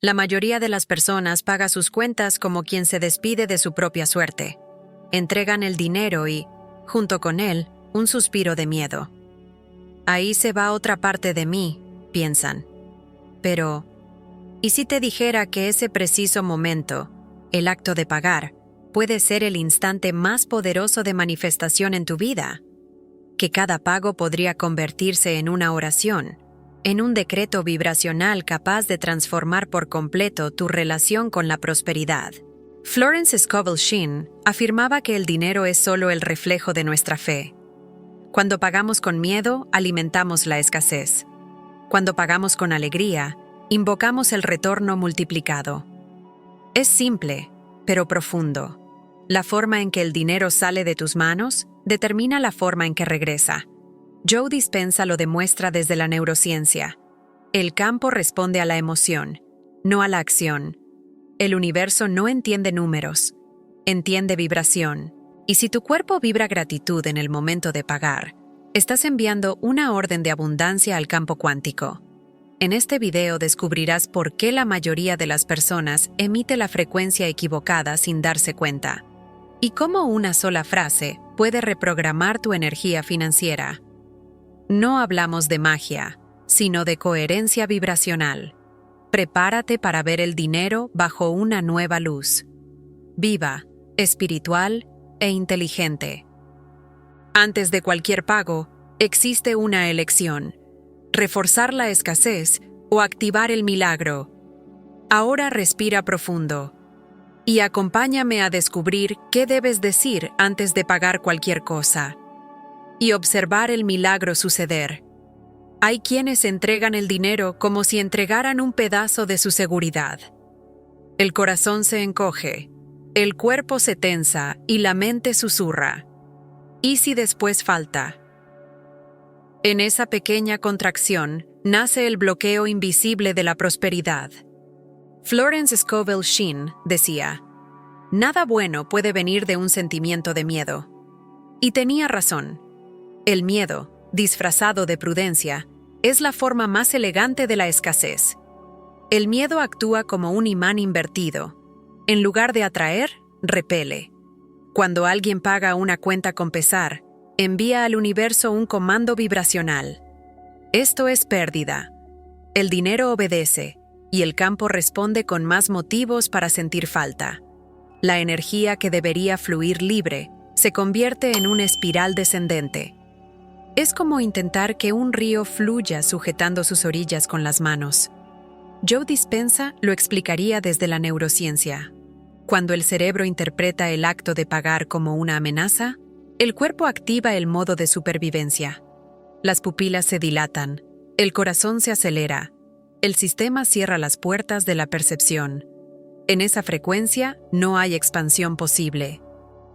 La mayoría de las personas paga sus cuentas como quien se despide de su propia suerte. Entregan el dinero y, junto con él, un suspiro de miedo. Ahí se va otra parte de mí, piensan. Pero, ¿y si te dijera que ese preciso momento, el acto de pagar, puede ser el instante más poderoso de manifestación en tu vida? Que cada pago podría convertirse en una oración, en un decreto vibracional capaz de transformar por completo tu relación con la prosperidad. Florence Scovel Shinn afirmaba que el dinero es solo el reflejo de nuestra fe. Cuando pagamos con miedo, alimentamos la escasez. Cuando pagamos con alegría, invocamos el retorno multiplicado. Es simple, pero profundo. La forma en que el dinero sale de tus manos determina la forma en que regresa. Joe Dispenza lo demuestra desde la neurociencia. El campo responde a la emoción, no a la acción. El universo no entiende números, entiende vibración. Y si tu cuerpo vibra gratitud en el momento de pagar, estás enviando una orden de abundancia al campo cuántico. En este video descubrirás por qué la mayoría de las personas emite la frecuencia equivocada sin darse cuenta, y cómo una sola frase puede reprogramar tu energía financiera. No hablamos de magia, sino de coherencia vibracional. Prepárate para ver el dinero bajo una nueva luz. Viva, espiritual e inteligente. Antes de cualquier pago, existe una elección: reforzar la escasez o activar el milagro. Ahora respira profundo y acompáñame a descubrir qué debes decir antes de pagar cualquier cosa y observar el milagro suceder. Hay quienes entregan el dinero como si entregaran un pedazo de su seguridad. El corazón se encoge, el cuerpo se tensa y la mente susurra. ¿Y si después falta? En esa pequeña contracción nace el bloqueo invisible de la prosperidad. Florence Scovel Shinn decía: nada bueno puede venir de un sentimiento de miedo. Y tenía razón. El miedo, disfrazado de prudencia, es la forma más elegante de la escasez. El miedo actúa como un imán invertido. En lugar de atraer, repele. Cuando alguien paga una cuenta con pesar, envía al universo un comando vibracional. Esto es pérdida. El dinero obedece, y el campo responde con más motivos para sentir falta. La energía que debería fluir libre se convierte en una espiral descendente. Es como intentar que un río fluya sujetando sus orillas con las manos. Joe Dispenza lo explicaría desde la neurociencia. Cuando el cerebro interpreta el acto de pagar como una amenaza, el cuerpo activa el modo de supervivencia. Las pupilas se dilatan, el corazón se acelera, el sistema cierra las puertas de la percepción. En esa frecuencia no hay expansión posible.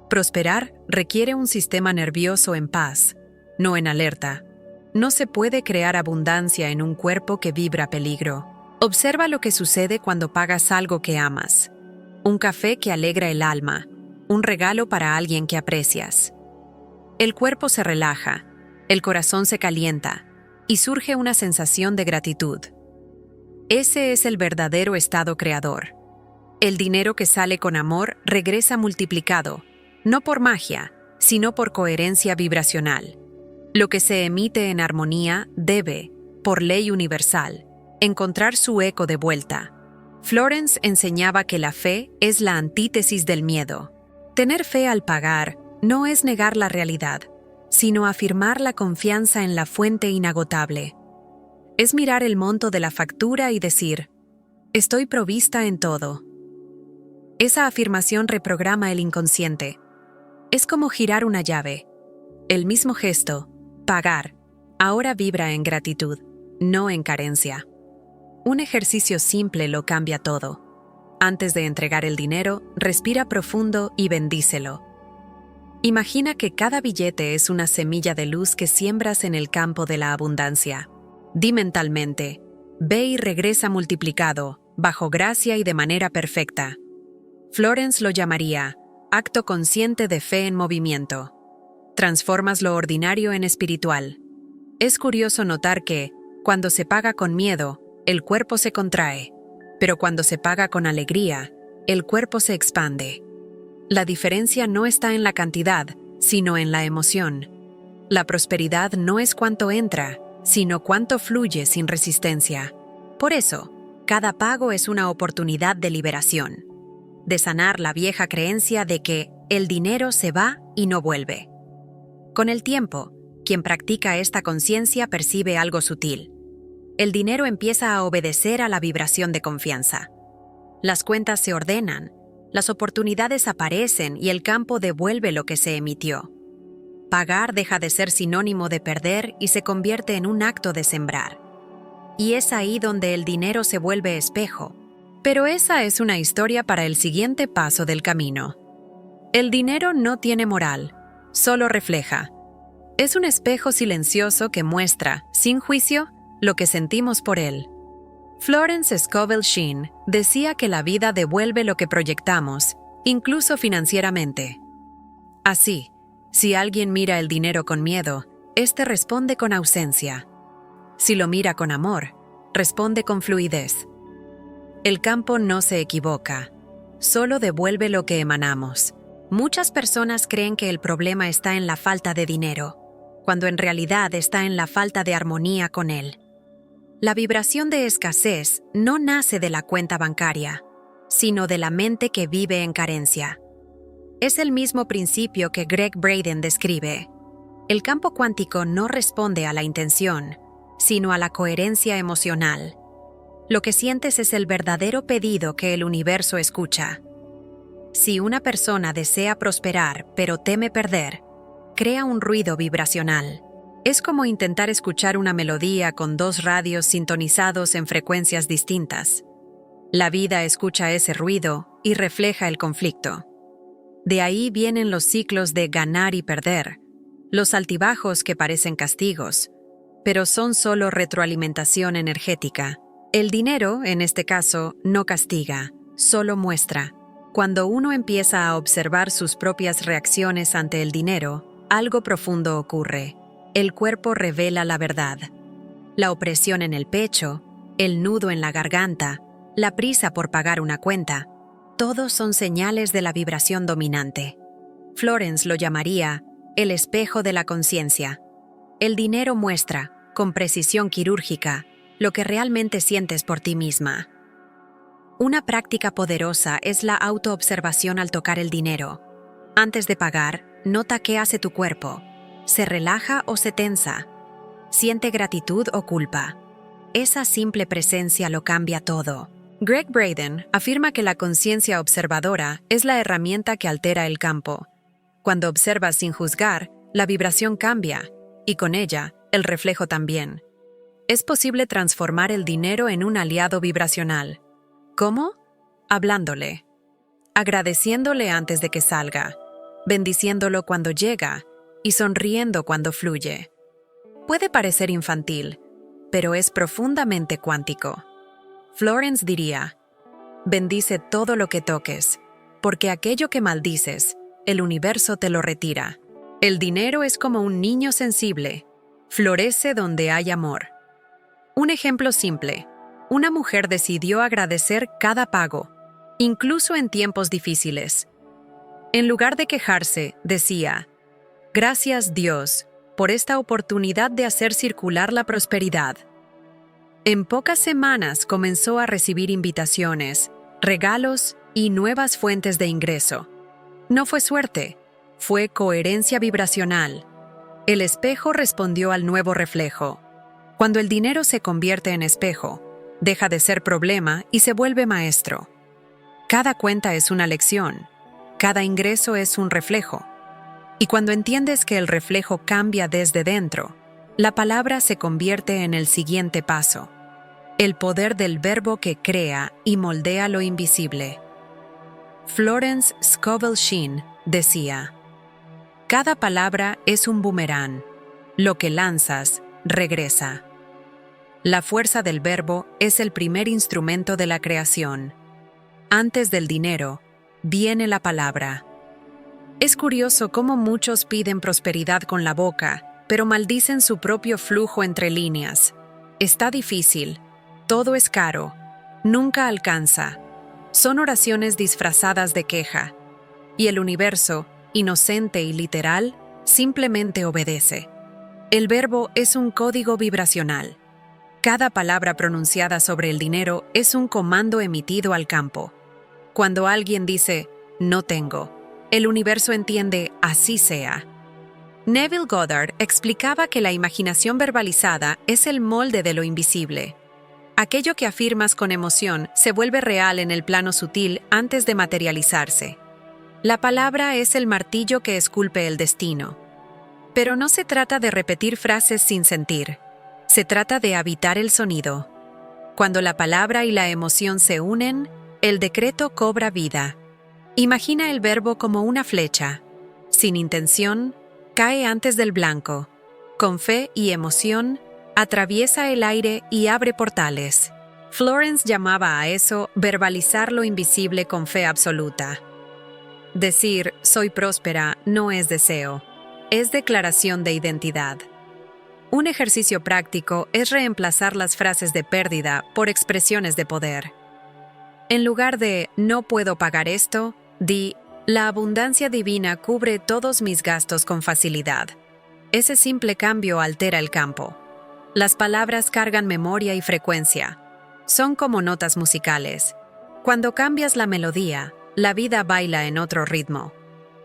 Prosperar requiere un sistema nervioso en paz, no en alerta. No se puede crear abundancia en un cuerpo que vibra peligro. Observa lo que sucede cuando pagas algo que amas. Un café que alegra el alma, un regalo para alguien que aprecias. El cuerpo se relaja, el corazón se calienta y surge una sensación de gratitud. Ese es el verdadero estado creador. El dinero que sale con amor regresa multiplicado, no por magia, sino por coherencia vibracional. Lo que se emite en armonía debe, por ley universal, encontrar su eco de vuelta. Florence enseñaba que la fe es la antítesis del miedo. Tener fe al pagar no es negar la realidad, sino afirmar la confianza en la fuente inagotable. Es mirar el monto de la factura y decir: estoy provista en todo. Esa afirmación reprograma el inconsciente. Es como girar una llave. El mismo gesto, pagar, ahora vibra en gratitud, no en carencia. Un ejercicio simple lo cambia todo. Antes de entregar el dinero, respira profundo y bendícelo. Imagina que cada billete es una semilla de luz que siembras en el campo de la abundancia. Di mentalmente: ve y regresa multiplicado, bajo gracia y de manera perfecta. Florence lo llamaría acto consciente de fe en movimiento. Transformas lo ordinario en espiritual. Es curioso notar que, cuando se paga con miedo, el cuerpo se contrae. Pero cuando se paga con alegría, el cuerpo se expande. La diferencia no está en la cantidad, sino en la emoción. La prosperidad no es cuánto entra, sino cuánto fluye sin resistencia. Por eso, cada pago es una oportunidad de liberación, de sanar la vieja creencia de que el dinero se va y no vuelve. Con el tiempo, quien practica esta conciencia percibe algo sutil. El dinero empieza a obedecer a la vibración de confianza. Las cuentas se ordenan, las oportunidades aparecen y el campo devuelve lo que se emitió. Pagar deja de ser sinónimo de perder y se convierte en un acto de sembrar. Y es ahí donde el dinero se vuelve espejo. Pero esa es una historia para el siguiente paso del camino. El dinero no tiene moral, solo refleja. Es un espejo silencioso que muestra, sin juicio, lo que sentimos por él. Florence Scovel Shinn decía que la vida devuelve lo que proyectamos, incluso financieramente. Así, si alguien mira el dinero con miedo, éste responde con ausencia. Si lo mira con amor, responde con fluidez. El campo no se equivoca, solo devuelve lo que emanamos. Muchas personas creen que el problema está en la falta de dinero, cuando en realidad está en la falta de armonía con él. La vibración de escasez no nace de la cuenta bancaria, sino de la mente que vive en carencia. Es el mismo principio que Gregg Braden describe. El campo cuántico no responde a la intención, sino a la coherencia emocional. Lo que sientes es el verdadero pedido que el universo escucha. Si una persona desea prosperar pero teme perder, crea un ruido vibracional. Es como intentar escuchar una melodía con dos radios sintonizados en frecuencias distintas. La vida escucha ese ruido y refleja el conflicto. De ahí vienen los ciclos de ganar y perder, los altibajos que parecen castigos, pero son solo retroalimentación energética. El dinero, en este caso, no castiga, solo muestra. Cuando uno empieza a observar sus propias reacciones ante el dinero, algo profundo ocurre. El cuerpo revela la verdad. La opresión en el pecho, el nudo en la garganta, la prisa por pagar una cuenta, todos son señales de la vibración dominante. Florence lo llamaría el espejo de la conciencia. El dinero muestra, con precisión quirúrgica, lo que realmente sientes por ti misma. Una práctica poderosa es la autoobservación al tocar el dinero. Antes de pagar, nota qué hace tu cuerpo. ¿Se relaja o se tensa? ¿Siente gratitud o culpa? Esa simple presencia lo cambia todo. Gregg Braden afirma que la conciencia observadora es la herramienta que altera el campo. Cuando observas sin juzgar, la vibración cambia, y con ella, el reflejo también. Es posible transformar el dinero en un aliado vibracional. ¿Cómo? Hablándole, agradeciéndole antes de que salga, bendiciéndolo cuando llega y sonriendo cuando fluye. Puede parecer infantil, pero es profundamente cuántico. Florence diría, bendice todo lo que toques, porque aquello que maldices, el universo te lo retira. El dinero es como un niño sensible, florece donde hay amor. Un ejemplo simple, una mujer decidió agradecer cada pago, incluso en tiempos difíciles. En lugar de quejarse, decía, gracias Dios por esta oportunidad de hacer circular la prosperidad. En pocas semanas comenzó a recibir invitaciones, regalos y nuevas fuentes de ingreso. No fue suerte, fue coherencia vibracional. El espejo respondió al nuevo reflejo. Cuando el dinero se convierte en espejo, deja de ser problema y se vuelve maestro. Cada cuenta es una lección, cada ingreso es un reflejo. Y cuando entiendes que el reflejo cambia desde dentro, la palabra se convierte en el siguiente paso. El poder del verbo que crea y moldea lo invisible. Florence Scovel Shinn decía, cada palabra es un boomerang. Lo que lanzas, regresa. La fuerza del verbo es el primer instrumento de la creación. Antes del dinero, viene la palabra. Es curioso cómo muchos piden prosperidad con la boca, pero maldicen su propio flujo entre líneas. Está difícil, todo es caro, Nunca alcanza. Son oraciones disfrazadas de queja. Y el universo, inocente y literal, simplemente obedece. El verbo es un código vibracional. Cada palabra pronunciada sobre el dinero es un comando emitido al campo. Cuando alguien dice, no tengo, el universo entiende, así sea. Neville Goddard explicaba que la imaginación verbalizada es el molde de lo invisible. Aquello que afirmas con emoción se vuelve real en el plano sutil antes de materializarse. La palabra es el martillo que esculpe el destino. Pero no se trata de repetir frases sin sentir. Se trata de habitar el sonido. Cuando la palabra y la emoción se unen, el decreto cobra vida. Imagina el verbo como una flecha. Sin intención, cae antes del blanco. Con fe y emoción, atraviesa el aire y abre portales. Florence llamaba a eso verbalizar lo invisible con fe absoluta. Decir «soy próspera» no es deseo, es declaración de identidad. Un ejercicio práctico es reemplazar las frases de pérdida por expresiones de poder. En lugar de «no puedo pagar esto», di «la abundancia divina cubre todos mis gastos con facilidad». Ese simple cambio altera el campo. Las palabras cargan memoria y frecuencia. Son como notas musicales. Cuando cambias la melodía, la vida baila en otro ritmo.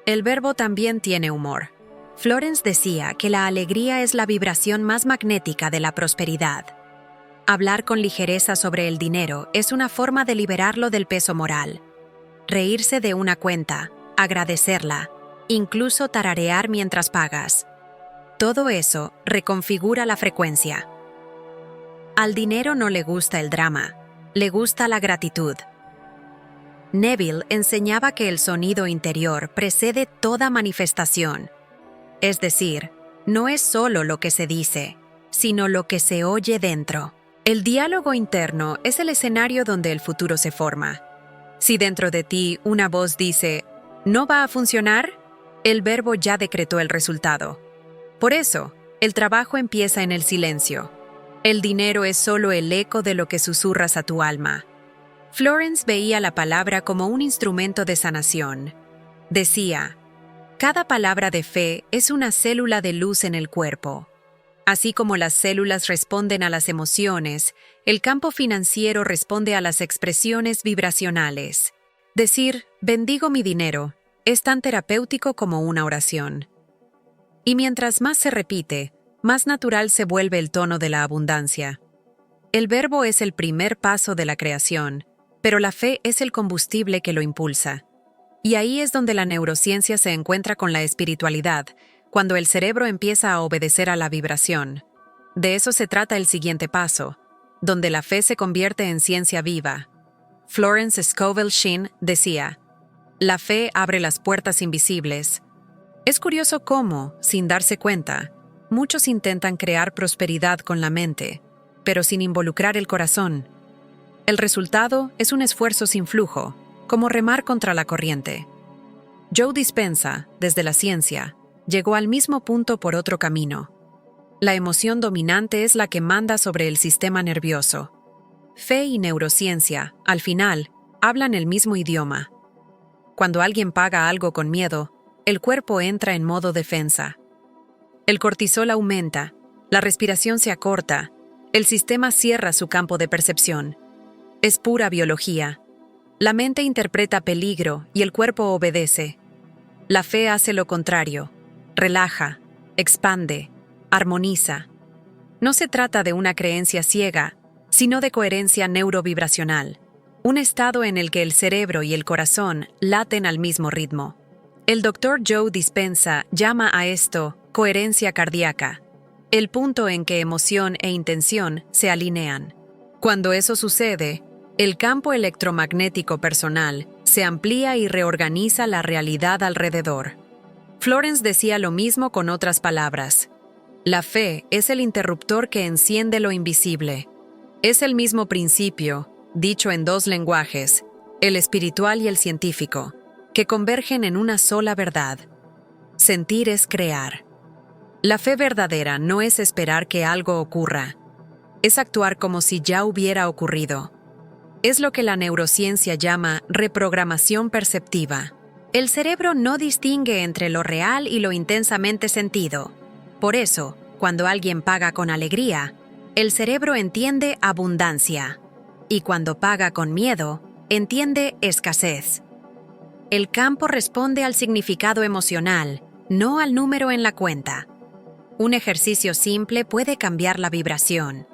El verbo también tiene humor. Florence decía que la alegría es la vibración más magnética de la prosperidad. Hablar con ligereza sobre el dinero es una forma de liberarlo del peso moral. Reírse de una cuenta, agradecerla, incluso tararear mientras pagas. Todo eso reconfigura la frecuencia. Al dinero no le gusta el drama, le gusta la gratitud. Neville enseñaba que el sonido interior precede toda manifestación. Es decir, no es solo lo que se dice, sino lo que se oye dentro. El diálogo interno es el escenario donde el futuro se forma. Si dentro de ti una voz dice, «no va a funcionar», el verbo ya decretó el resultado. Por eso, el trabajo empieza en el silencio. El dinero es solo el eco de lo que susurras a tu alma. Florence veía la palabra como un instrumento de sanación. Decía, cada palabra de fe es una célula de luz en el cuerpo. Así como las células responden a las emociones, el campo financiero responde a las expresiones vibracionales. Decir, bendigo mi dinero, es tan terapéutico como una oración. Y mientras más se repite, más natural se vuelve el tono de la abundancia. El verbo es el primer paso de la creación, pero la fe es el combustible que lo impulsa. Y ahí es donde la neurociencia se encuentra con la espiritualidad, cuando el cerebro empieza a obedecer a la vibración. De eso se trata el siguiente paso, donde la fe se convierte en ciencia viva. Florence Scovel Shinn decía, la fe abre las puertas invisibles. Es curioso cómo, sin darse cuenta, muchos intentan crear prosperidad con la mente, pero sin involucrar el corazón. El resultado es un esfuerzo sin flujo, como remar contra la corriente. Joe Dispenza, desde la ciencia, llegó al mismo punto por otro camino. La emoción dominante es la que manda sobre el sistema nervioso. Fe y neurociencia, al final, hablan el mismo idioma. Cuando alguien paga algo con miedo, el cuerpo entra en modo defensa. El cortisol aumenta, la respiración se acorta, el sistema cierra su campo de percepción. Es pura biología. La mente interpreta peligro y el cuerpo obedece. La fe hace lo contrario. Relaja, expande, armoniza. No se trata de una creencia ciega, sino de coherencia neurovibracional, un estado en el que el cerebro y el corazón laten al mismo ritmo. El Dr. Joe Dispenza llama a esto coherencia cardíaca, el punto en que emoción e intención se alinean. Cuando eso sucede, el campo electromagnético personal se amplía y reorganiza la realidad alrededor. Florence decía lo mismo con otras palabras. La fe es el interruptor que enciende lo invisible. Es el mismo principio, dicho en dos lenguajes, el espiritual y el científico, que convergen en una sola verdad. Sentir es crear. La fe verdadera no es esperar que algo ocurra, es actuar como si ya hubiera ocurrido. Es lo que la neurociencia llama reprogramación perceptiva. El cerebro no distingue entre lo real y lo intensamente sentido. Por eso, cuando alguien paga con alegría, el cerebro entiende abundancia. Y cuando paga con miedo, entiende escasez. El campo responde al significado emocional, no al número en la cuenta. Un ejercicio simple puede cambiar la vibración.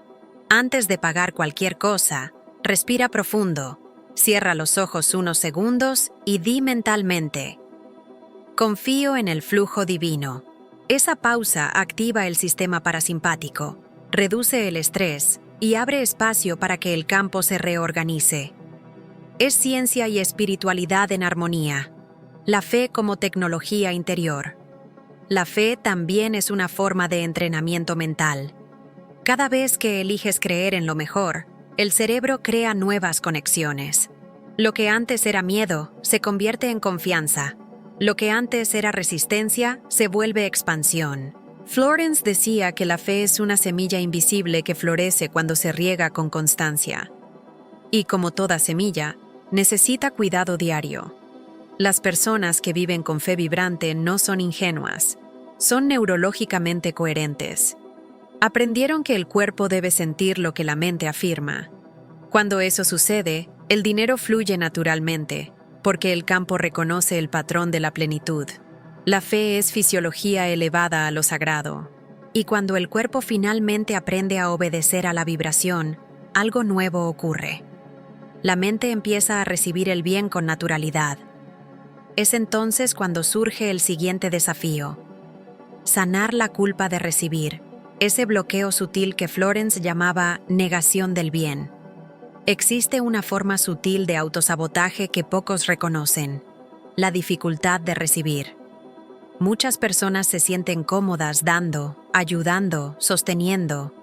Antes de pagar cualquier cosa, respira profundo, cierra los ojos unos segundos y di mentalmente: confío en el flujo divino. Esa pausa activa el sistema parasimpático, reduce el estrés y abre espacio para que el campo se reorganice. Es ciencia y espiritualidad en armonía. La fe como tecnología interior. La fe también es una forma de entrenamiento mental. Cada vez que eliges creer en lo mejor, el cerebro crea nuevas conexiones. Lo que antes era miedo se convierte en confianza. Lo que antes era resistencia se vuelve expansión. Florence decía que la fe es una semilla invisible que florece cuando se riega con constancia. Y como toda semilla, necesita cuidado diario. Las personas que viven con fe vibrante no son ingenuas, son neurológicamente coherentes. Aprendieron que el cuerpo debe sentir lo que la mente afirma. Cuando eso sucede, el dinero fluye naturalmente, porque el campo reconoce el patrón de la plenitud. La fe es fisiología elevada a lo sagrado. Y cuando el cuerpo finalmente aprende a obedecer a la vibración, algo nuevo ocurre. La mente empieza a recibir el bien con naturalidad. Es entonces cuando surge el siguiente desafío: sanar la culpa de recibir, ese bloqueo sutil que Florence llamaba negación del bien. Existe una forma sutil de autosabotaje que pocos reconocen: la dificultad de recibir. Muchas personas se sienten cómodas dando, ayudando, sosteniendo,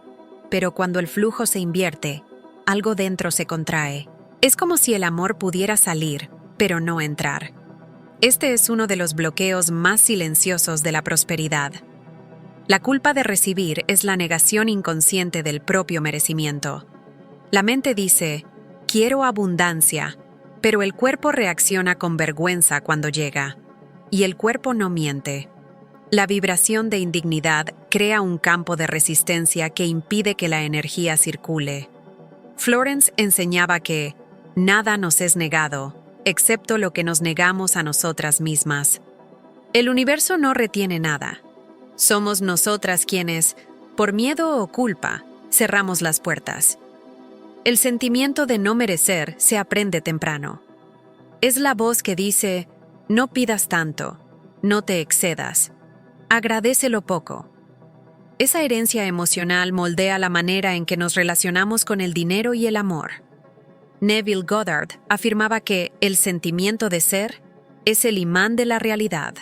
pero cuando el flujo se invierte, algo dentro se contrae. Es como si el amor pudiera salir, pero no entrar. Este es uno de los bloqueos más silenciosos de la prosperidad. La culpa de recibir es la negación inconsciente del propio merecimiento. La mente dice: quiero abundancia, pero el cuerpo reacciona con vergüenza cuando llega. Y el cuerpo no miente. La vibración de indignidad crea un campo de resistencia que impide que la energía circule. Florence enseñaba que nada nos es negado, excepto lo que nos negamos a nosotras mismas. El universo no retiene nada. Somos nosotras quienes, por miedo o culpa, cerramos las puertas. El sentimiento de no merecer se aprende temprano. Es la voz que dice: no pidas tanto, no te excedas, agradece lo poco. Esa herencia emocional moldea la manera en que nos relacionamos con el dinero y el amor. Neville Goddard afirmaba que el sentimiento de ser es el imán de la realidad.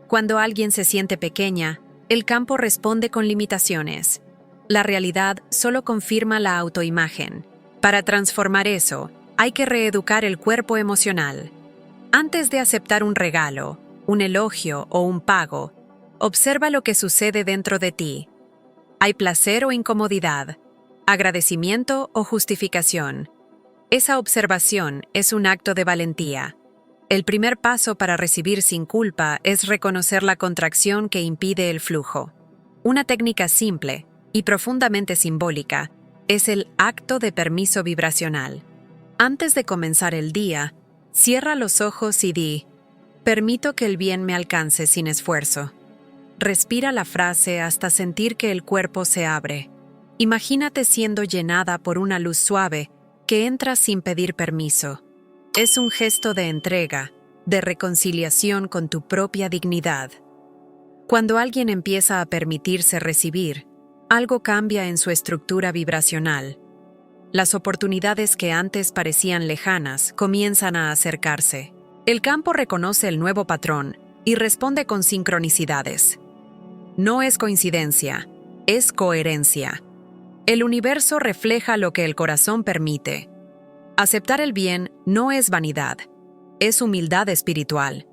Cuando alguien se siente pequeña, el campo responde con limitaciones. La realidad solo confirma la autoimagen. Para transformar eso, hay que reeducar el cuerpo emocional. Antes de aceptar un regalo, un elogio o un pago, observa lo que sucede dentro de ti. ¿Hay placer o incomodidad? ¿Agradecimiento o justificación? Esa observación es un acto de valentía. El primer paso para recibir sin culpa es reconocer la contracción que impide el flujo. Una técnica simple y profundamente simbólica es el acto de permiso vibracional. Antes de comenzar el día, cierra los ojos y di: permito que el bien me alcance sin esfuerzo. Respira la frase hasta sentir que el cuerpo se abre. Imagínate siendo llenada por una luz suave que entra sin pedir permiso. Es un gesto de entrega, de reconciliación con tu propia dignidad. Cuando alguien empieza a permitirse recibir, algo cambia en su estructura vibracional. Las oportunidades que antes parecían lejanas comienzan a acercarse. El campo reconoce el nuevo patrón y responde con sincronicidades. No es coincidencia, es coherencia. El universo refleja lo que el corazón permite. Aceptar el bien no es vanidad, es humildad espiritual.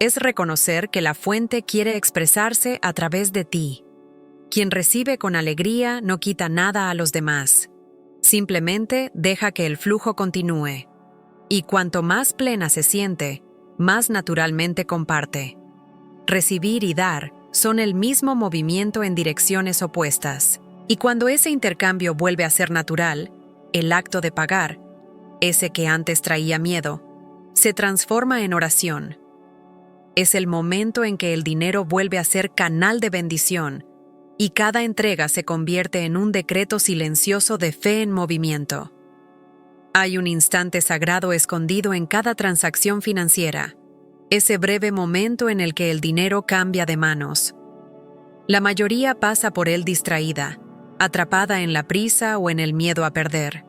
Es reconocer que la fuente quiere expresarse a través de ti. Quien recibe con alegría no quita nada a los demás. Simplemente deja que el flujo continúe. Y cuanto más plena se siente, más naturalmente comparte. Recibir y dar son el mismo movimiento en direcciones opuestas. Y cuando ese intercambio vuelve a ser natural, el acto de pagar, ese que antes traía miedo, se transforma en oración. Es el momento en que el dinero vuelve a ser canal de bendición y cada entrega se convierte en un decreto silencioso de fe en movimiento. Hay un instante sagrado escondido en cada transacción financiera, ese breve momento en el que el dinero cambia de manos. La mayoría pasa por él distraída, atrapada en la prisa o en el miedo a perder.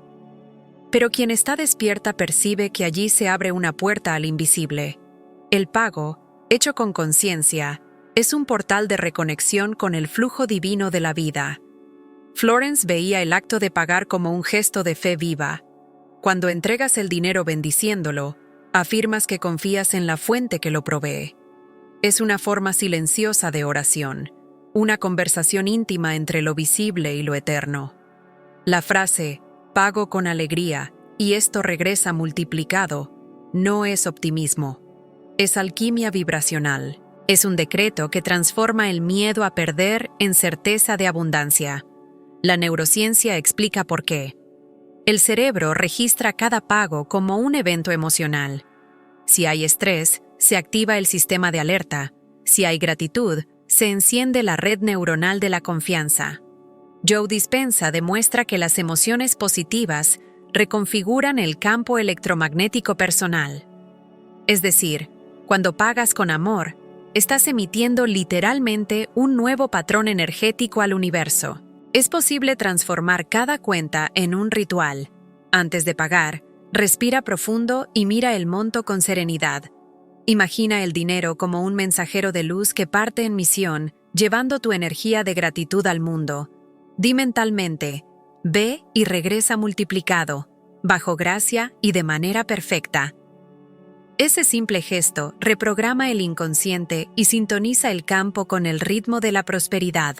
Pero quien está despierta percibe que allí se abre una puerta al invisible. El pago, hecho con conciencia, es un portal de reconexión con el flujo divino de la vida. Florence veía el acto de pagar como un gesto de fe viva. Cuando entregas el dinero bendiciéndolo, afirmas que confías en la fuente que lo provee. Es una forma silenciosa de oración, una conversación íntima entre lo visible y lo eterno. La frase, pago con alegría, y esto regresa multiplicado, no es optimismo. Es alquimia vibracional. Es un decreto que transforma el miedo a perder en certeza de abundancia. La neurociencia explica por qué. El cerebro registra cada pago como un evento emocional. Si hay estrés, se activa el sistema de alerta. Si hay gratitud, se enciende la red neuronal de la confianza. Joe Dispenza demuestra que las emociones positivas reconfiguran el campo electromagnético personal. Es decir, cuando pagas con amor, estás emitiendo literalmente un nuevo patrón energético al universo. Es posible transformar cada cuenta en un ritual. Antes de pagar, respira profundo y mira el monto con serenidad. Imagina el dinero como un mensajero de luz que parte en misión, llevando tu energía de gratitud al mundo. Di mentalmente, ve y regresa multiplicado, bajo gracia y de manera perfecta. Ese simple gesto reprograma el inconsciente y sintoniza el campo con el ritmo de la prosperidad.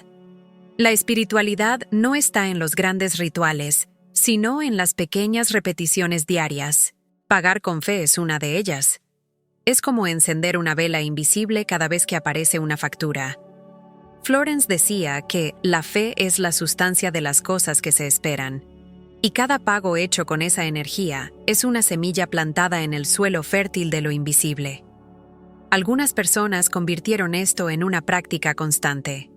La espiritualidad no está en los grandes rituales, sino en las pequeñas repeticiones diarias. Pagar con fe es una de ellas. Es como encender una vela invisible cada vez que aparece una factura. Florence decía que la fe es la sustancia de las cosas que se esperan. Y cada pago hecho con esa energía es una semilla plantada en el suelo fértil de lo invisible. Algunas personas convirtieron esto en una práctica constante.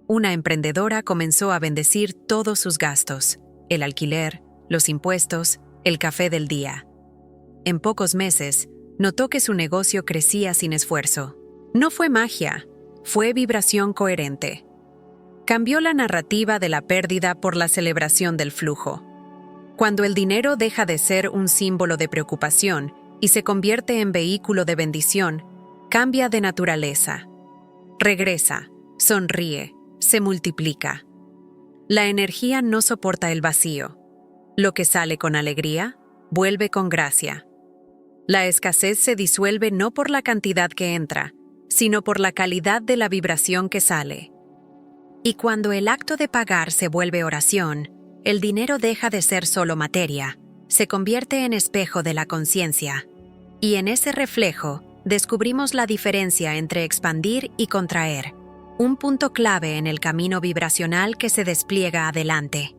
Una emprendedora comenzó a bendecir todos sus gastos, el alquiler, los impuestos, el café del día. En pocos meses, notó que su negocio crecía sin esfuerzo. No fue magia, fue vibración coherente. Cambió la narrativa de la pérdida por la celebración del flujo. Cuando el dinero deja de ser un símbolo de preocupación y se convierte en vehículo de bendición, cambia de naturaleza. Regresa, sonríe, se multiplica. La energía no soporta el vacío. Lo que sale con alegría, vuelve con gracia. La escasez se disuelve no por la cantidad que entra, sino por la calidad de la vibración que sale. Y cuando el acto de pagar se vuelve oración, el dinero deja de ser solo materia, se convierte en espejo de la conciencia. Y en ese reflejo, descubrimos la diferencia entre expandir y contraer, un punto clave en el camino vibracional que se despliega adelante.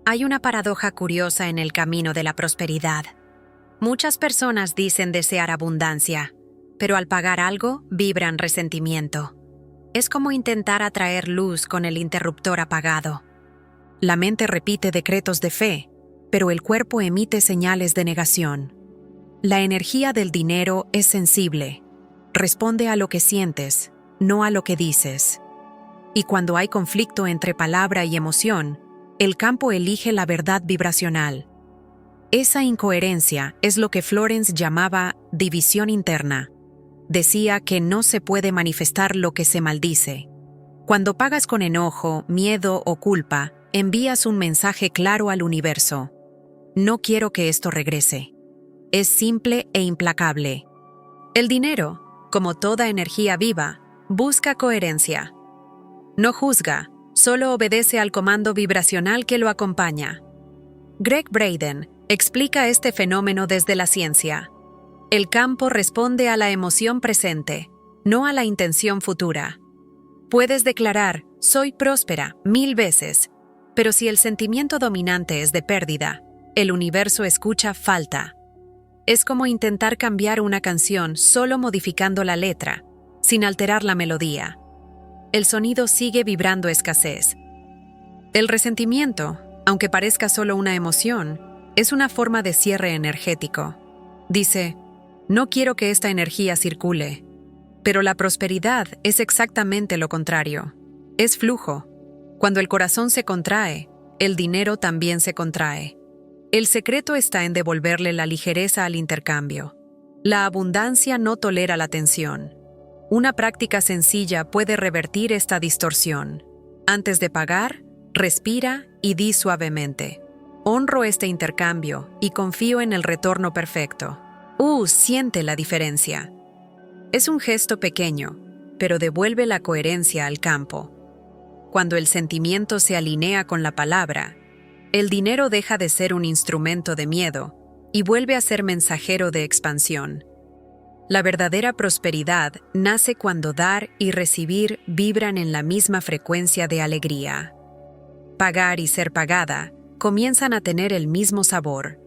Hay una paradoja curiosa en el camino de la prosperidad. Muchas personas dicen desear abundancia, pero al pagar algo, vibran resentimiento. Es como intentar atraer luz con el interruptor apagado. La mente repite decretos de fe, pero el cuerpo emite señales de negación. La energía del dinero es sensible. Responde a lo que sientes, no a lo que dices. Y cuando hay conflicto entre palabra y emoción, el campo elige la verdad vibracional. Esa incoherencia es lo que Florence llamaba división interna. Decía que no se puede manifestar lo que se maldice. Cuando pagas con enojo, miedo o culpa, envías un mensaje claro al universo. No quiero que esto regrese. Es simple e implacable. El dinero, como toda energía viva, busca coherencia. No juzga, solo obedece al comando vibracional que lo acompaña. Greg Braden explica este fenómeno desde la ciencia. El campo responde a la emoción presente, no a la intención futura. Puedes declarar, soy próspera, 1000 veces, pero si el sentimiento dominante es de pérdida, el universo escucha falta. Es como intentar cambiar una canción solo modificando la letra, sin alterar la melodía. El sonido sigue vibrando escasez. El resentimiento, aunque parezca solo una emoción, es una forma de cierre energético. Dice, no quiero que esta energía circule. Pero la prosperidad es exactamente lo contrario. Es flujo. Cuando el corazón se contrae, el dinero también se contrae. El secreto está en devolverle la ligereza al intercambio. La abundancia no tolera la tensión. Una práctica sencilla puede revertir esta distorsión. Antes de pagar, respira y di suavemente. Honro este intercambio y confío en el retorno perfecto. Siente la diferencia. Es un gesto pequeño, pero devuelve la coherencia al campo. Cuando el sentimiento se alinea con la palabra, el dinero deja de ser un instrumento de miedo y vuelve a ser mensajero de expansión. La verdadera prosperidad nace cuando dar y recibir vibran en la misma frecuencia de alegría. Pagar y ser pagada comienzan a tener el mismo sabor,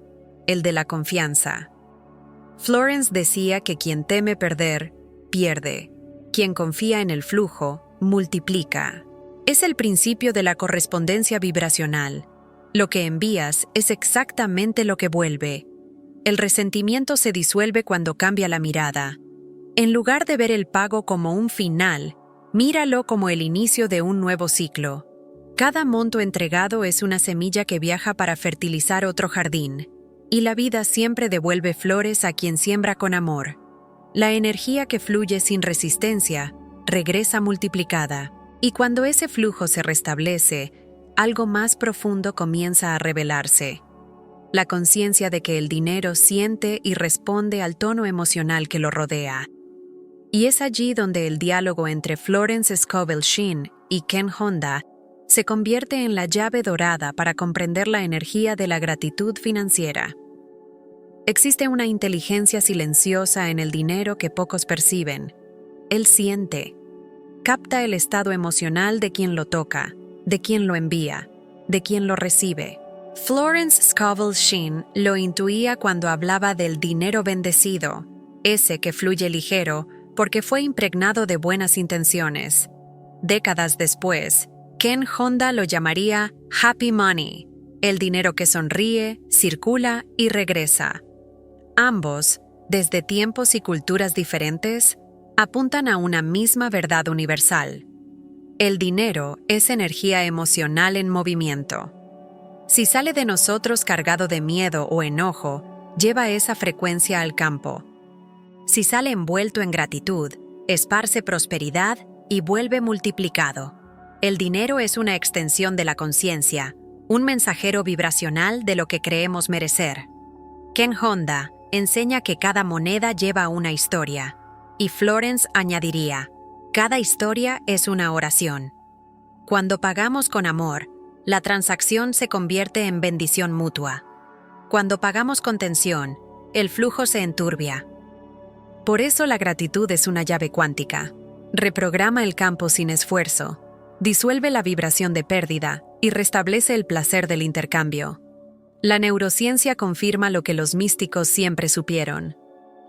el de la confianza. Florence decía que quien teme perder, pierde. Quien confía en el flujo, multiplica. Es el principio de la correspondencia vibracional. Lo que envías es exactamente lo que vuelve. El resentimiento se disuelve cuando cambia la mirada. En lugar de ver el pago como un final, míralo como el inicio de un nuevo ciclo. Cada monto entregado es una semilla que viaja para fertilizar otro jardín. Y la vida siempre devuelve flores a quien siembra con amor. La energía que fluye sin resistencia regresa multiplicada. Y cuando ese flujo se restablece, algo más profundo comienza a revelarse. La conciencia de que el dinero siente y responde al tono emocional que lo rodea. Y es allí donde el diálogo entre Florence Scovel Shinn y Ken Honda se convierte en la llave dorada para comprender la energía de la gratitud financiera. Existe una inteligencia silenciosa en el dinero que pocos perciben. Él siente. Capta el estado emocional de quien lo toca, de quien lo envía, de quien lo recibe. Florence Scovel Shinn lo intuía cuando hablaba del dinero bendecido, ese que fluye ligero porque fue impregnado de buenas intenciones. Décadas después, Ken Honda lo llamaría Happy Money, el dinero que sonríe, circula y regresa. Ambos, desde tiempos y culturas diferentes, apuntan a una misma verdad universal. El dinero es energía emocional en movimiento. Si sale de nosotros cargado de miedo o enojo, lleva esa frecuencia al campo. Si sale envuelto en gratitud, esparce prosperidad y vuelve multiplicado. El dinero es una extensión de la conciencia, un mensajero vibracional de lo que creemos merecer. Ken Honda enseña que cada moneda lleva una historia, y Florence añadiría, cada historia es una oración. Cuando pagamos con amor, la transacción se convierte en bendición mutua. Cuando pagamos con tensión, el flujo se enturbia. Por eso la gratitud es una llave cuántica. Reprograma el campo sin esfuerzo, disuelve la vibración de pérdida y restablece el placer del intercambio. La neurociencia confirma lo que los místicos siempre supieron.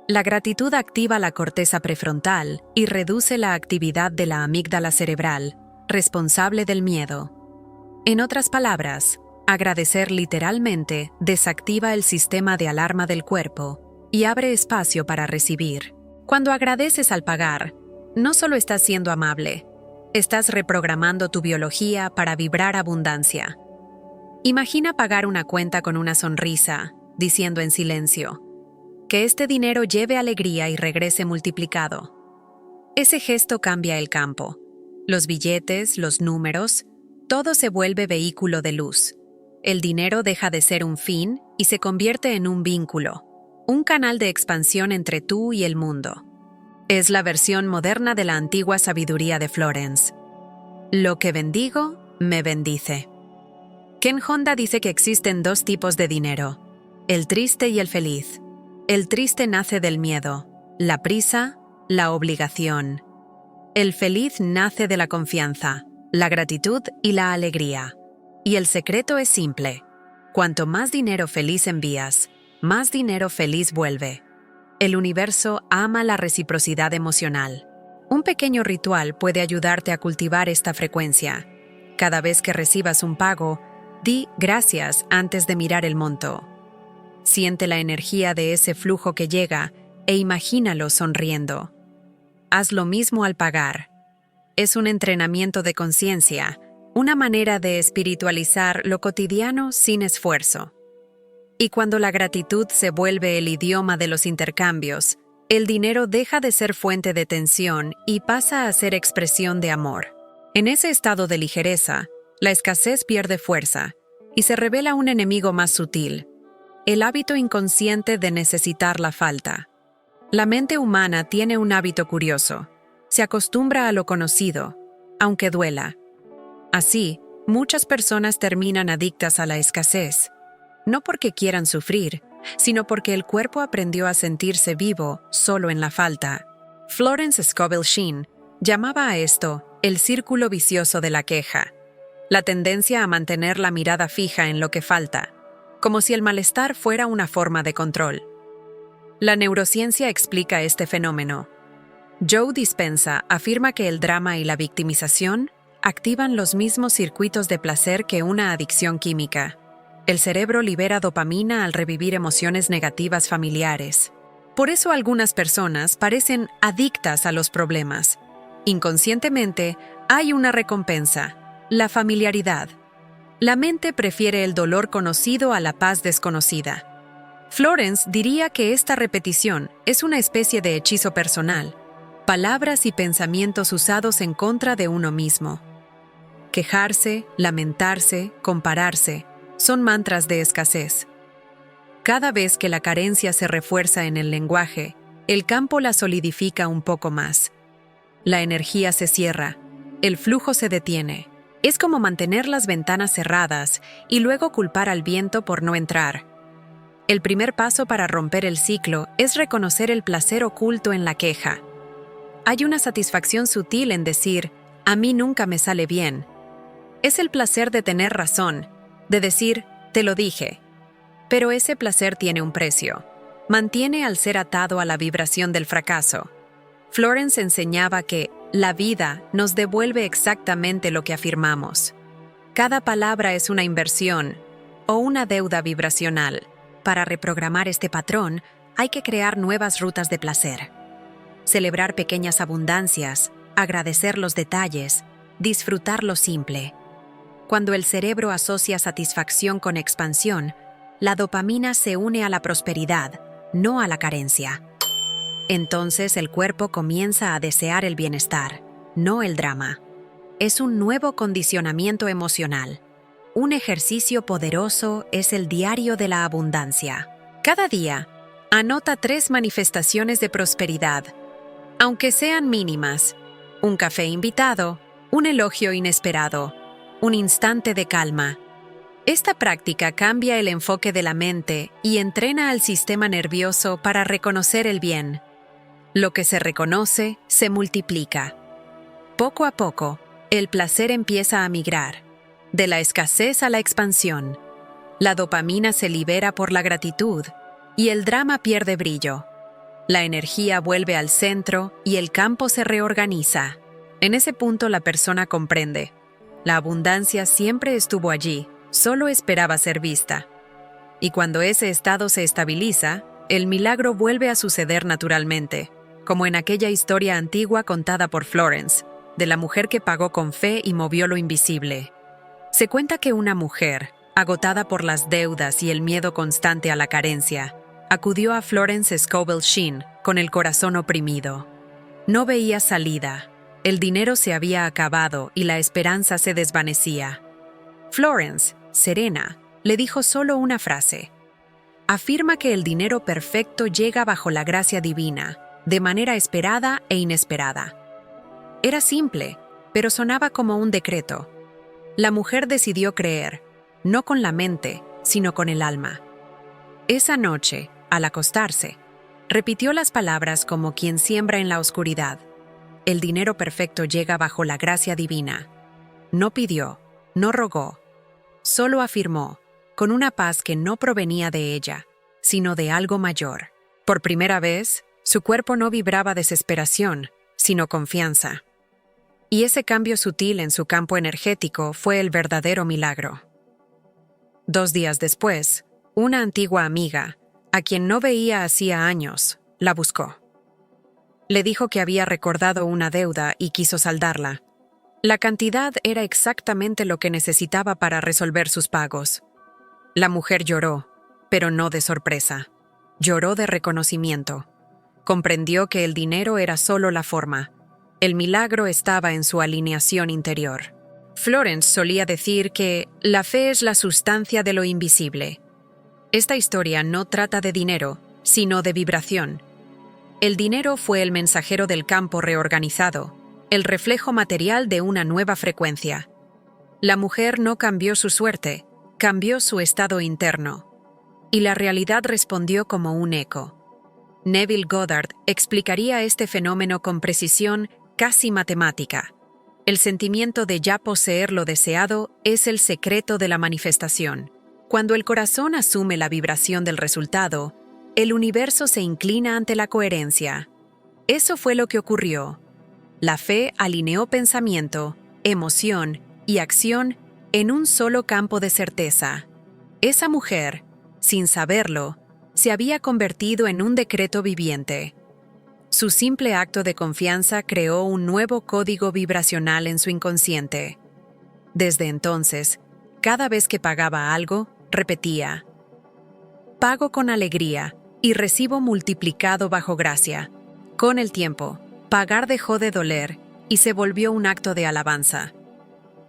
La gratitud activa la corteza prefrontal y reduce la actividad de la amígdala cerebral, responsable del miedo. En otras palabras, agradecer literalmente desactiva el sistema de alarma del cuerpo y abre espacio para recibir. Cuando agradeces al pagar, no solo estás siendo amable, estás reprogramando tu biología para vibrar abundancia. Imagina pagar una cuenta con una sonrisa, diciendo en silencio, que este dinero lleve alegría y regrese multiplicado. Ese gesto cambia el campo. Los billetes, los números, todo se vuelve vehículo de luz. El dinero deja de ser un fin y se convierte en un vínculo, un canal de expansión entre tú y el mundo. Es la versión moderna de la antigua sabiduría de Florence. Lo que bendigo, me bendice. Ken Honda dice que existen dos tipos de dinero: el triste y el feliz. El triste nace del miedo, la prisa, la obligación. El feliz nace de la confianza, la gratitud y la alegría. Y el secreto es simple: cuanto más dinero feliz envías, más dinero feliz vuelve. El universo ama la reciprocidad emocional. Un pequeño ritual puede ayudarte a cultivar esta frecuencia. Cada vez que recibas un pago, di gracias antes de mirar el monto. Siente la energía de ese flujo que llega e imagínalo sonriendo. Haz lo mismo al pagar. Es un entrenamiento de conciencia, una manera de espiritualizar lo cotidiano sin esfuerzo. Y cuando la gratitud se vuelve el idioma de los intercambios, el dinero deja de ser fuente de tensión y pasa a ser expresión de amor. En ese estado de ligereza, la escasez pierde fuerza y se revela un enemigo más sutil: el hábito inconsciente de necesitar la falta. La mente humana tiene un hábito curioso: se acostumbra a lo conocido, aunque duela. Así, muchas personas terminan adictas a la escasez, no porque quieran sufrir, sino porque el cuerpo aprendió a sentirse vivo solo en la falta. Florence Scovel Shinn llamaba a esto el círculo vicioso de la queja, la tendencia a mantener la mirada fija en lo que falta, como si el malestar fuera una forma de control. La neurociencia explica este fenómeno. Joe Dispenza afirma que el drama y la victimización activan los mismos circuitos de placer que una adicción química. El cerebro libera dopamina al revivir emociones negativas familiares. Por eso algunas personas parecen adictas a los problemas. Inconscientemente, hay una recompensa: la familiaridad. La mente prefiere el dolor conocido a la paz desconocida. Florence diría que esta repetición es una especie de hechizo personal, palabras y pensamientos usados en contra de uno mismo. Quejarse, lamentarse, compararse son mantras de escasez. Cada vez que la carencia se refuerza en el lenguaje, el campo la solidifica un poco más. La energía se cierra, el flujo se detiene. Es como mantener las ventanas cerradas y luego culpar al viento por no entrar. El primer paso para romper el ciclo es reconocer el placer oculto en la queja. Hay una satisfacción sutil en decir: a mí nunca me sale bien. Es el placer de tener razón, de decir: te lo dije. Pero ese placer tiene un precio. Mantiene al ser atado a la vibración del fracaso. Florence enseñaba que la vida nos devuelve exactamente lo que afirmamos. Cada palabra es una inversión o una deuda vibracional. Para reprogramar este patrón, hay que crear nuevas rutas de placer. Celebrar pequeñas abundancias, agradecer los detalles, disfrutar lo simple. Cuando el cerebro asocia satisfacción con expansión, la dopamina se une a la prosperidad, no a la carencia. Entonces el cuerpo comienza a desear el bienestar, no el drama. Es un nuevo condicionamiento emocional. Un ejercicio poderoso es el diario de la abundancia. Cada día, anota 3 manifestaciones de prosperidad, aunque sean mínimas: un café invitado, un elogio inesperado, un instante de calma. Esta práctica cambia el enfoque de la mente y entrena al sistema nervioso para reconocer el bien. Lo que se reconoce se multiplica. Poco a poco, el placer empieza a migrar, de la escasez a la expansión. La dopamina se libera por la gratitud y el drama pierde brillo. La energía vuelve al centro y el campo se reorganiza. En ese punto la persona comprende: la abundancia siempre estuvo allí, solo esperaba ser vista. Y cuando ese estado se estabiliza, el milagro vuelve a suceder naturalmente, como en aquella historia antigua contada por Florence, de la mujer que pagó con fe y movió lo invisible. Se cuenta que una mujer, agotada por las deudas y el miedo constante a la carencia, acudió a Florence Scovel Shinn con el corazón oprimido. No veía salida, el dinero se había acabado y la esperanza se desvanecía. Florence, serena, le dijo solo una frase: afirma que el dinero perfecto llega bajo la gracia divina, de manera esperada e inesperada. Era simple, pero sonaba como un decreto. La mujer decidió creer. no con la mente, sino con el alma. Esa noche, al acostarse, repitió las palabras como quien siembra en la oscuridad. El dinero perfecto llega bajo la gracia divina. No pidió, no rogó, solo afirmó, con una paz que no provenía de ella, sino de algo mayor. Por primera vez, su cuerpo no vibraba desesperación, sino confianza. Y ese cambio sutil en su campo energético fue el verdadero milagro. 2 días después, una antigua amiga, a quien no veía hacía años, la buscó. Le dijo que había recordado una deuda y quiso saldarla. La cantidad era exactamente lo que necesitaba para resolver sus pagos. La mujer lloró, pero no de sorpresa. Lloró de reconocimiento. Comprendió que el dinero era solo la forma. El milagro estaba en su alineación interior. Florence solía decir que la fe es la sustancia de lo invisible. Esta historia no trata de dinero, sino de vibración. El dinero fue el mensajero del campo reorganizado, el reflejo material de una nueva frecuencia. La mujer no cambió su suerte, cambió su estado interno. Y la realidad respondió como un eco. Neville Goddard explicaría este fenómeno con precisión casi matemática. El sentimiento de ya poseer lo deseado es el secreto de la manifestación. Cuando el corazón asume la vibración del resultado, el universo se inclina ante la coherencia. Eso fue lo que ocurrió. La fe alineó pensamiento, emoción y acción en un solo campo de certeza. Esa mujer, sin saberlo, se había convertido en un decreto viviente. Su simple acto de confianza creó un nuevo código vibracional en su inconsciente. Desde entonces, cada vez que pagaba algo, repetía: pago con alegría y recibo multiplicado bajo gracia. Con el tiempo, pagar dejó de doler y se volvió un acto de alabanza.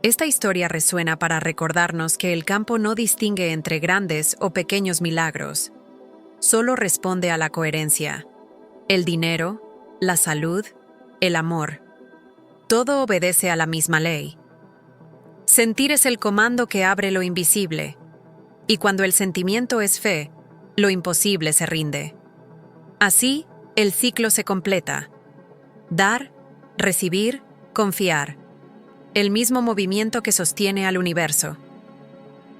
Esta historia resuena para recordarnos que el campo no distingue entre grandes o pequeños milagros. Solo responde a la coherencia. El dinero, la salud, el amor. Todo obedece a la misma ley. Sentir es el comando que abre lo invisible. Y cuando el sentimiento es fe, lo imposible se rinde. Así, el ciclo se completa. Dar, recibir, confiar. El mismo movimiento que sostiene al universo.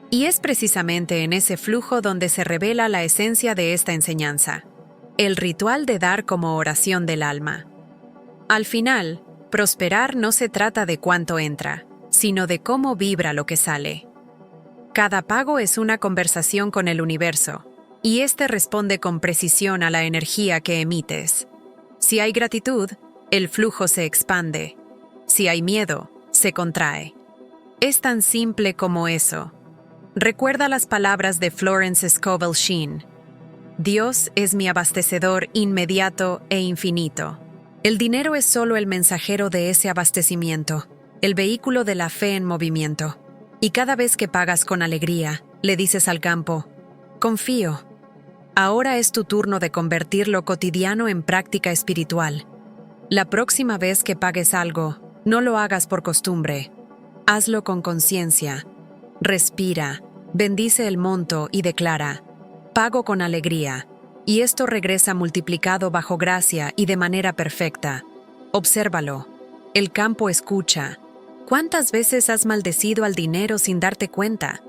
Y es precisamente en ese flujo donde se revela la esencia de esta enseñanza. El ritual de dar como oración del alma. Al final, prosperar no se trata de cuánto entra, sino de cómo vibra lo que sale. Cada pago es una conversación con el universo, y éste responde con precisión a la energía que emites. Si hay gratitud, el flujo se expande. Si hay miedo, se contrae. Es tan simple como eso. Recuerda las palabras de Florence Scovel Shinn. Dios es mi abastecedor inmediato e infinito. El dinero es solo el mensajero de ese abastecimiento, el vehículo de la fe en movimiento. Y cada vez que pagas con alegría, le dices al campo: confío. Ahora es tu turno de convertir lo cotidiano en práctica espiritual. La próxima vez que pagues algo, no lo hagas por costumbre. Hazlo con conciencia. Respira, bendice el monto y declara: pago con alegría, y esto regresa multiplicado bajo gracia y de manera perfecta. Obsérvalo. El campo escucha. ¿Cuántas veces has maldecido al dinero sin darte cuenta?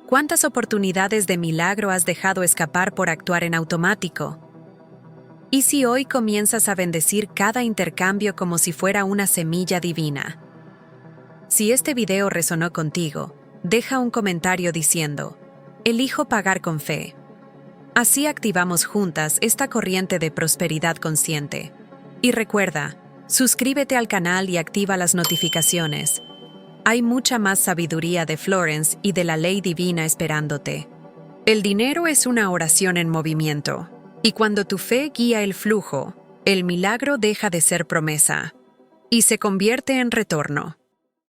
¿Cuántas oportunidades de milagro has dejado escapar por actuar en automático? ¿Y si hoy comienzas a bendecir cada intercambio como si fuera una semilla divina? Si este video resonó contigo, deja un comentario diciendo: elijo pagar con fe. Así activamos juntas esta corriente de prosperidad consciente. Y recuerda, suscríbete al canal y activa las notificaciones. Hay mucha más sabiduría de Florence y de la ley divina esperándote. El dinero es una oración en movimiento, y cuando tu fe guía el flujo, el milagro deja de ser promesa y se convierte en retorno.